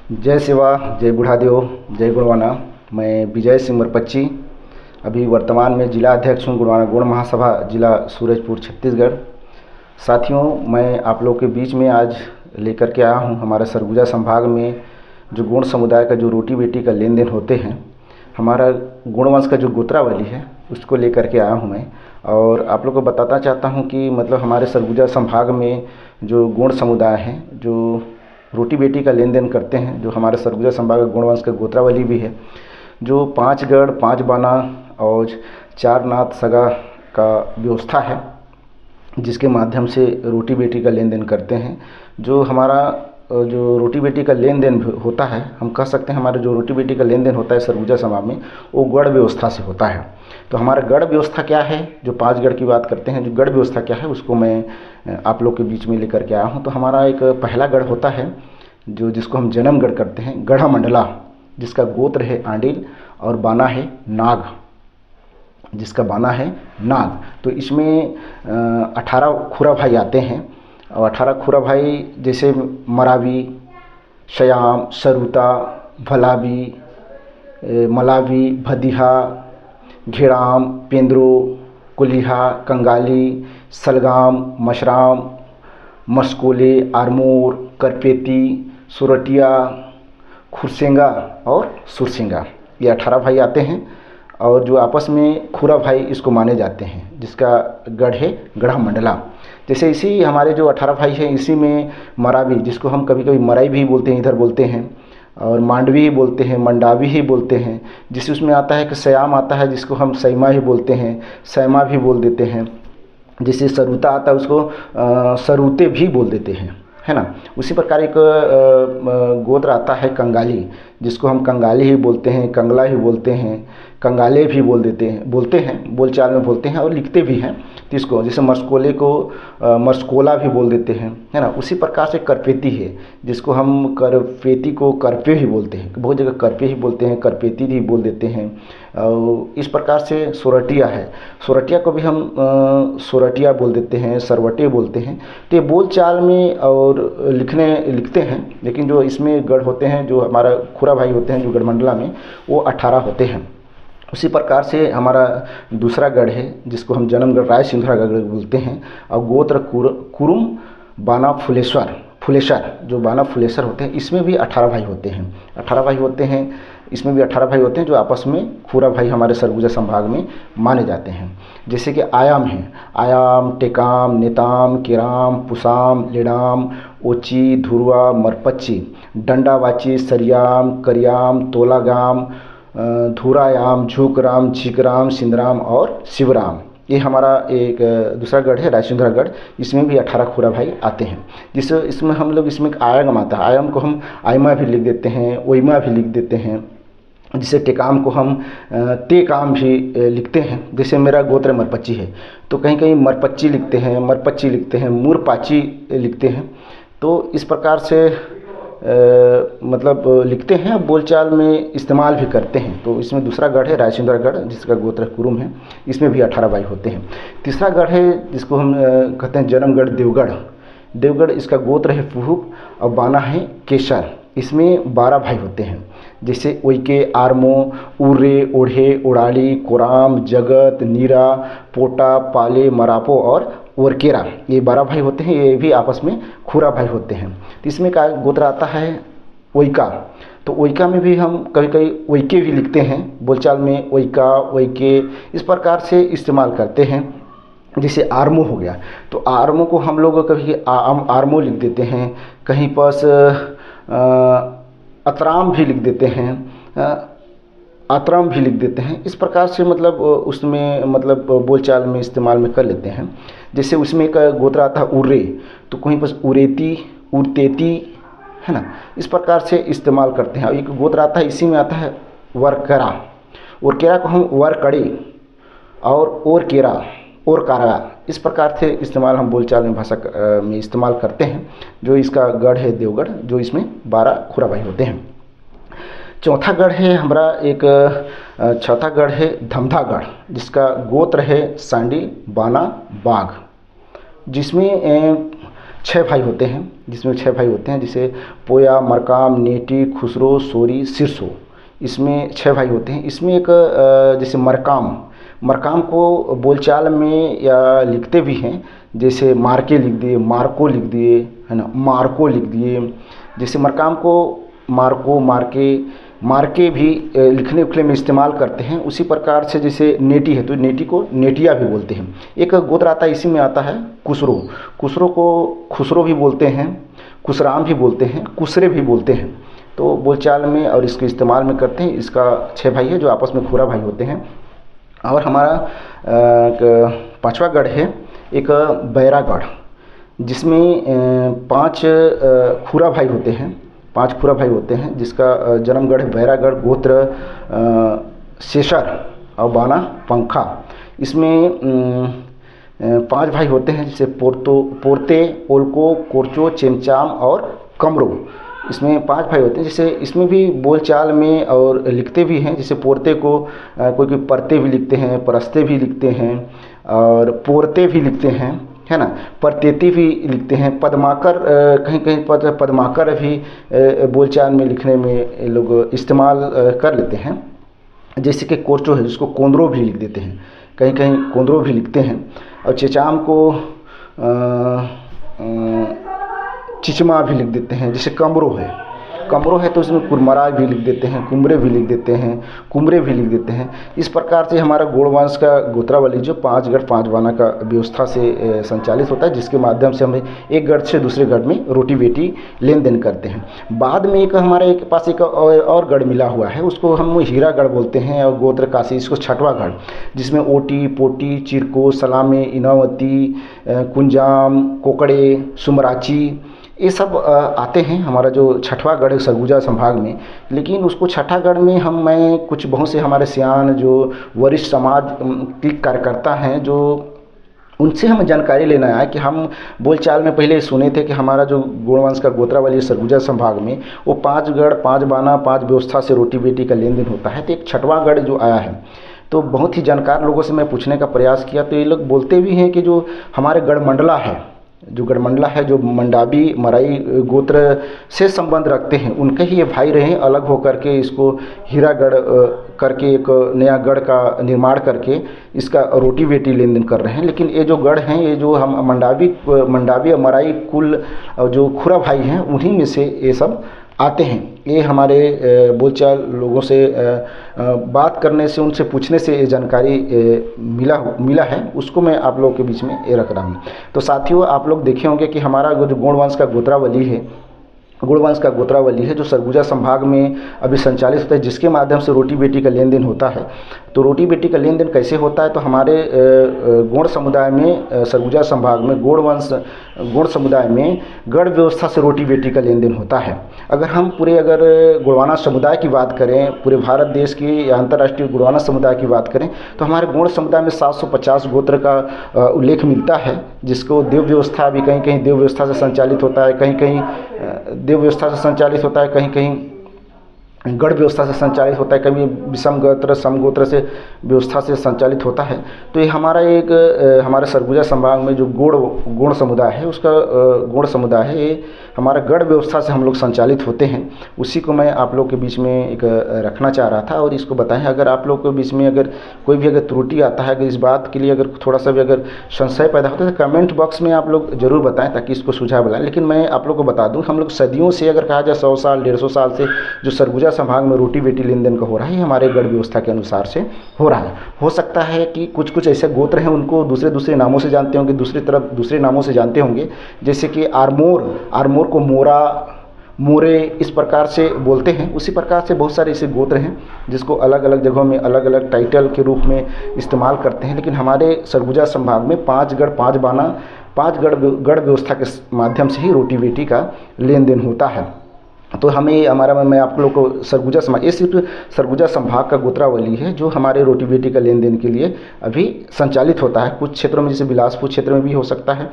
जय सेवा, जय बुढ़ादेव, जय गुणवाना। मैं विजय सिंह मरपच्ची, अभी वर्तमान में जिला अध्यक्ष हूँ गुणवाना गुण महासभा जिला सूरजपुर छत्तीसगढ़। साथियों, मैं आप लोग के बीच में आज लेकर के आया हूँ हमारे सरगुजा संभाग में जो गुण समुदाय का जो रोटी बेटी का लेन देन होते हैं, हमारा गुणवंश का जो गोत्रावली है उसको लेकर के आया हूँ मैं। और आप लोग को बताना चाहता हूँ कि मतलब हमारे सरगुजा संभाग में जो गुण समुदाय हैं जो रोटी बेटी का लेन देन करते हैं, जो हमारे सरगुजा संभाग का गुणवंश का गोत्रावली भी है, जो 5 गढ़ 5 बाना और 4 नाथ सगा का व्यवस्था है, जिसके माध्यम से रोटी बेटी का लेन देन करते हैं। जो हमारा जो रोटी बेटी का लेन देन होता है, हम कह सकते हैं हमारे जो रोटी बेटी का लेन देन होता है सरगुजा समाज में, वो गढ़ व्यवस्था से होता है। तो हमारा गढ़ व्यवस्था क्या है, जो 5 गढ़ की बात करते हैं, जो गढ़ व्यवस्था क्या है उसको मैं आप लोग के बीच में लेकर के आया हूँ। तो हमारा एक पहला गढ़ होता है जो जिसको हम जन्म गढ़ करते हैं, गढ़ा मंडला, जिसका गोत्र है आंडिल और बाना है नाग, जिसका बाना है नाग। तो इसमें 18 खुरा भाई आते हैं और 18 खुरा भाई जैसे मरावी, श्याम, सरुता, भलावी, मलावी, भदिहा, घेराम, पेंद्रो, कुलिहा, कंगाली, सलगाम, मशराम, मस्कोले, आरमोर, करपेती, सुरटिया, खुरसेंगा और सुरसेंगा, ये 18 भाई आते हैं। और जो आपस में खुरा भाई इसको माने जाते हैं, जिसका गढ़ है गढ़ा मंडला। जैसे इसी हमारे जो 18 भाई हैं, इसी में मरावी, जिसको हम कभी कभी मराई भी बोलते हैं, इधर बोलते हैं, और मांडवी ही बोलते हैं, मंडावी ही बोलते हैं। जिस उसमें आता है कि श्याम आता है, जिसको हम सैमा ही बोलते हैं, सैमा भी बोल देते हैं। जैसे सरुता आता है उसको सरुते भी बोल देते हैं, है ना। उसी प्रकार एक गोत्र आता है कंगाली, जिसको हम कंगाली ही बोलते हैं, कंगला ही बोलते हैं, कंगाले भी बोलते हैं, बोलचाल में बोलते हैं और लिखते भी हैं। तो इसको जैसे मस्कोले को मस्कोला भी बोल देते हैं, है ना। उसी प्रकार से करपेती है, जिसको हम करपेती को करपे ही बोलते हैं, बहुत जगह करपे ही बोलते हैं, करपेती भी बोल देते हैं। और इस प्रकार से सोरटिया है, सोरटिया को भी हम सोरटिया बोल देते हैं, सरवटे बोलते हैं। तो ये बोलचाल में और लिखते हैं, लेकिन जो इसमें गढ़ होते हैं, जो हमारा खुरा भाई होते हैं जो गढ़मंडला में, वो 18 होते हैं। उसी प्रकार से हमारा दूसरा गढ़ है जिसको हम जन्मगढ़ राय सिंधुरा गढ़ बोलते हैं। और गोत्र कुरुम बाना फुलेसर, जो बाना फुलेसर होते हैं, इसमें भी 18 भाई होते हैं। 18 भाई होते हैं, इसमें भी 18 भाई होते हैं, जो आपस में खुरा भाई हमारे सरगुजा संभाग में माने जाते हैं। जैसे कि आयाम हैं, आयाम, टेकाम, नेताम, केराम, पुसाम, लेडाम, ओची, धुरवा, मरपच्ची, डंडावाची, सरियाम, करियाम, तोलागाम, धुरायाम, झुकराम, झिकराम, सिंधराम और शिवराम। ये हमारा एक दूसरा गढ़ है रायसिंधुरा गढ़। इसमें भी 18 खुरा भाई आते हैं। जिससे इसमें हम लोग इसमें आयम आता है, आयम को हम आयमा भी लिख देते हैं, ओइमा भी लिख देते हैं। जिसे टेकाम को हम तेकाम भी लिखते हैं। जैसे मेरा गोत्र मरपच्ची है, तो कहीं कहीं मरपच्ची लिखते हैं, मरपच्ची लिखते हैं, मुरपाची लिखते हैं। तो इस प्रकार से मतलब लिखते हैं, बोलचाल में इस्तेमाल भी करते हैं। तो इसमें दूसरा गढ़ है रायसिंधुरा गढ़, जिसका गोत्र कुरुम है। इसमें भी 18 भाई होते हैं। तीसरा गढ़ है जिसको हम कहते हैं जन्मगढ़ देवगढ़, इसका गोत्र है फुहुक और बाना है केसर। इसमें 12 भाई होते हैं। जैसे ओइके, आरमो, उरे, ओढ़े, ओढ़ाली, कोराम, जगत, नीरा, पोटा, पाले, मरापो और ओरकेरा, ये 12 भाई होते हैं। ये भी आपस में खुरा भाई होते हैं। तो इसमें का गोत्र आता है ओइका। तो ओइका में भी हम कभी कभी ओइके भी लिखते हैं, बोलचाल में ओइका, ओइके इस प्रकार से इस्तेमाल करते हैं। जैसे आरमो हो गया, तो आरमो को हम लोग कभी आरमो लिख देते हैं, कहीं पास अतराम भी लिख देते हैं, आतराम भी लिख देते हैं। इस प्रकार से मतलब उसमें मतलब बोलचाल में इस्तेमाल में कर लेते हैं। जैसे उसमें एक गोत्र आता है उर्रे, तो कहीं पर उरेती, उरतेती, है ना। इस प्रकार से इस्तेमाल करते हैं। और एक गोत्र आता है, इसी में आता है वरकरा। ओरकेरा को हम वरकड़े और ओरकारा इस प्रकार से इस्तेमाल हम बोलचाल में भाषा में इस्तेमाल करते हैं। जो इसका गढ़ है देवगढ़, जो इसमें 12 खुरा भाई होते हैं। चौथा गढ़ है हमारा एक चौथा गढ़ है धमधागढ़, जिसका गोत्र है सांडी, बाना, बाघ, जिसमें 6 भाई होते हैं, जिसमें 6 भाई होते हैं, जिसे पोया, मरकाम, नेटी, खुसरो, सोरी, सिरसो, इसमें 6 भाई होते हैं। इसमें एक जैसे मरकाम, मरकाम को बोलचाल में या लिखते भी हैं, जैसे मार्के लिख दिए, मार्को लिख दिए, है ना, मार्को लिख दिए। जैसे मरकाम को मार्को, मार्के, मार्के भी लिखने उखने में इस्तेमाल करते हैं। उसी प्रकार से जैसे नेटी है तो नेटी को नेटिया भी बोलते हैं। एक गोत्र आता है, इसी में आता है कुसरो, कुसरो को खुसरो भी बोलते हैं, कुसराम भी बोलते हैं, कुसरे भी बोलते हैं। तो बोलचाल में और इसके इस्तेमाल में करते हैं। इसका 6 भाई है जो आपस में खुरा भाई होते हैं। और हमारा 5वां गढ़ है एक बैरागढ़, जिसमें 5 खुरा भाई होते हैं, 5 खुरा भाई होते हैं, जिसका जन्मगढ़ है बैरागढ़, गोत्र शेषर और बाना पंखा। इसमें 5 भाई होते हैं, जैसे पोरते, ओल्को, कोरचो, चेमचाम और कमरो। इसमें 5 भाई होते हैं। जैसे इसमें भी बोलचाल में और लिखते भी हैं, जैसे पोरते को कोई कोई परते भी लिखते हैं, परस्ते भी लिखते हैं और पोरते भी लिखते हैं, है ना, परतेती भी लिखते हैं। पद्माकर कहीं कहीं पद्माकर भी बोलचाल में लिखने में लोग इस्तेमाल कर लेते हैं। जैसे कि कोरचो है जिसको कोंद्रो भी लिख देते हैं, कहीं कहीं कोंद्रो भी लिखते हैं। और चेचाम को चिचमा भी लिख देते हैं। जैसे कमरो है, कमरो है तो उसमें कुरमरा भी लिख देते हैं, कुमरे भी लिख देते हैं, कुमरे भी लिख देते हैं। इस प्रकार से हमारा गोड़ वंश का गोत्रावली जो 5 गढ़ 5 बाना का व्यवस्था से संचालित होता है, जिसके माध्यम से हम एक गढ़ से दूसरे गढ़ में रोटी बेटी लेन देन करते हैं। बाद में एक हमारे पास एक और गढ़ मिला हुआ है, उसको हम हीरा गढ़ बोलते हैं, और गोत्र काशी, इसको 6वां गढ़, जिसमें ओटी, पोटी, चिरको, सलामे, इनावती, कुंजाम, कोकड़े, सुमराची, ये सब आते हैं। हमारा जो 6वां गढ़ है सरगुजा संभाग में, लेकिन उसको 6ठा गढ़ में मैं कुछ बहुत से हमारे सियान जो वरिष्ठ समाज के कार्यकर्ता हैं, जो उनसे हमें जानकारी लेना है कि हम बोलचाल में पहले सुने थे कि हमारा जो गोड़वंश का गोत्रावली सरगुजा संभाग में वो 5 गढ़ 5 बाना 5 व्यवस्था से रोटी बेटी का लेन देन होता है। तो एक 6वां गढ़ जो आया है, तो बहुत ही जानकार लोगों से मैं पूछने का प्रयास किया, तो ये लोग बोलते भी हैं कि जो हमारे गढ़मंडला है, जो गढ़मंडला है, जो मंडावी मराई गोत्र से संबंध रखते हैं, उनके ही ये भाई रहे, अलग होकर के इसको हीरागढ़ करके एक नया गढ़ का निर्माण करके इसका रोटी बेटी लेन देन कर रहे हैं। लेकिन ये जो गढ़ हैं, ये जो हम मंडावी और मराई कुल जो खुरा भाई हैं, उन्हीं में से ये सब आते हैं। ये हमारे बोलचाल लोगों से बात करने से, उनसे पूछने से ये जानकारी मिला है, उसको मैं आप लोगों के बीच में ये रख रहा हूँ। तो साथियों, आप लोग देखे होंगे कि हमारा जो गोड़वंश का गोत्रावली है, गोड़वंश का गोत्रावली है जो सरगुजा संभाग में अभी संचालित होता है, जिसके माध्यम से रोटी बेटी का लेन देन होता है। तो रोटी बेटी का लेन देन कैसे होता है, तो हमारे गोड़ समुदाय में, सरगुजा संभाग में गोड़ समुदाय में गढ़ व्यवस्था से रोटी बेटी का लेन देन होता है। अगर हम अगर गोड़वाना समुदाय की बात करें, पूरे भारत देश की या अंतर्राष्ट्रीय गोड़वाना समुदाय की बात करें, तो हमारे गोड़ समुदाय में 750 गोत्र का उल्लेख मिलता है, जिसको देव व्यवस्था भी कहीं कहीं देव व्यवस्था से संचालित होता है, कहीं कहीं देव व्यवस्था से संचालित होता है, कहीं कहीं गढ़ व्यवस्था से संचालित होता है, कभी विषम गोत्र समगोत्र से व्यवस्था से संचालित होता है। तो ये हमारा एक हमारे सरगुजा संभाग में जो गोड़ समुदाय है, उसका गोड़ समुदाय है, ये हमारा गढ़ व्यवस्था से हम लोग संचालित होते हैं। उसी को मैं आप लोग के बीच में एक रखना चाह रहा था और इसको बताएं। अगर आप लोग के बीच में अगर कोई भी अगर त्रुटि आता है, अगर इस बात के लिए अगर थोड़ा सा भी अगर संशय पैदा होता है, तो कमेंट बॉक्स में आप लोग ज़रूर बताएं, ताकि इसको सुझाव बनाएं। लेकिन मैं आप लोग को बता दूँ, हम लोग सदियों से, अगर कहा जाए 100 साल 150 साल से जो सरगुजा संभाग में रोटी बेटी लेन देन का हो रहा है, हमारे गढ़ व्यवस्था के अनुसार से हो रहा है। हो सकता है कि कुछ ऐसे गोत्र हैं, उनको दूसरे नामों से जानते होंगे, दूसरे नामों से जानते होंगे, जैसे कि आरमोर को मोरा, मोरे, इस प्रकार से बोलते हैं। उसी प्रकार से बहुत सारे ऐसे गोत्र हैं जिसको अलग अलग जगहों में अलग अलग टाइटल के रूप में इस्तेमाल करते हैं। लेकिन हमारे सरगुजा संभाग में 5 गढ़ 5 बाना 5 गढ़ व्यवस्था के माध्यम से ही रोटी बेटी का लेन देन होता है। तो मैं आप लोग को सरगुजा संभाग, ये सिर्फ सरगुजा संभाग का गोत्रावली है जो हमारे रोटी बेटी का लेन देन के लिए अभी संचालित होता है। कुछ क्षेत्रों में, जैसे बिलासपुर क्षेत्र में भी हो सकता है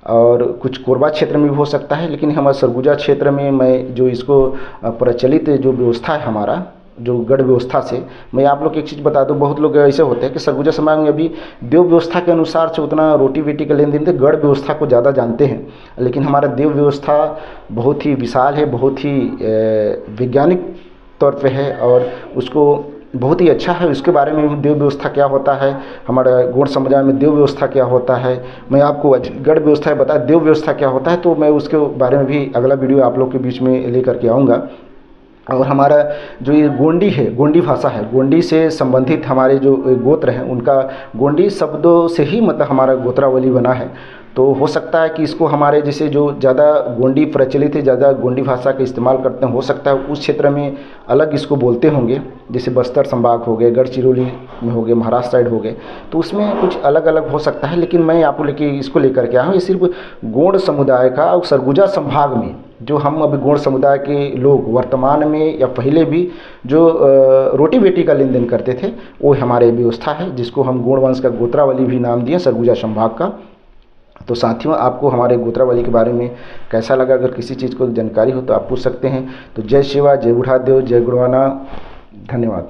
और कुछ कोरबा क्षेत्र में भी हो सकता है, लेकिन हमारे सरगुजा क्षेत्र में मैं जो इसको प्रचलित जो व्यवस्था है हमारा जो गढ़ व्यवस्था से। मैं आप लोग को एक चीज़ बता दूं, बहुत लोग ऐसे होते हैं कि सरगुजा समाज में अभी देव व्यवस्था के अनुसार से उतना रोटी बेटी का लेन देन थे, गढ़ व्यवस्था को ज़्यादा जानते हैं। लेकिन हमारा देव व्यवस्था बहुत ही विशाल है, बहुत ही वैज्ञानिक तौर पे है और उसको बहुत ही अच्छा है। उसके बारे में देव व्यवस्था क्या होता है, हमारा गौड़ समुदाय में देव व्यवस्था क्या होता है, मैं आपको गढ़ व्यवस्था बता, देव व्यवस्था क्या होता है, तो मैं उसके बारे में भी अगला वीडियो आप लोग के बीच में लेकर के आऊँगा। और हमारा जो ये गोंडी है, गोंडी भाषा है, गोंडी से संबंधित हमारे जो गोत्र हैं उनका गोंडी शब्दों से ही मतलब हमारा गोत्रावली बना है। तो हो सकता है कि इसको हमारे जैसे जो ज़्यादा गोंडी प्रचलित है, ज़्यादा गोंडी भाषा का इस्तेमाल करते हैं, हो सकता है उस क्षेत्र में अलग इसको बोलते होंगे, जैसे बस्तर संभाग हो गए, गढ़चिरौली में हो गए, महाराष्ट्र साइड हो गए, तो उसमें कुछ अलग अलग हो सकता है। लेकिन मैं आपको इसको लेकर के आया हूँ, ये सिर्फ गौड़ समुदाय का और सरगुजा संभाग में जो हम अभी गौड़ समुदाय के लोग वर्तमान में या पहले भी जो रोटी बेटी का लेन देन करते थे, वो हमारे व्यवस्था है, जिसको हम गौड़ वंश का गोत्रावली भी नाम दिए सरगुजा संभाग का। तो साथियों, आपको हमारे गोत्रावली के बारे में कैसा लगा? अगर किसी चीज़ को जानकारी हो तो आप पूछ सकते हैं। तो जय शिवा, जय बुढ़ादेव, जय गुरुवाना, धन्यवाद।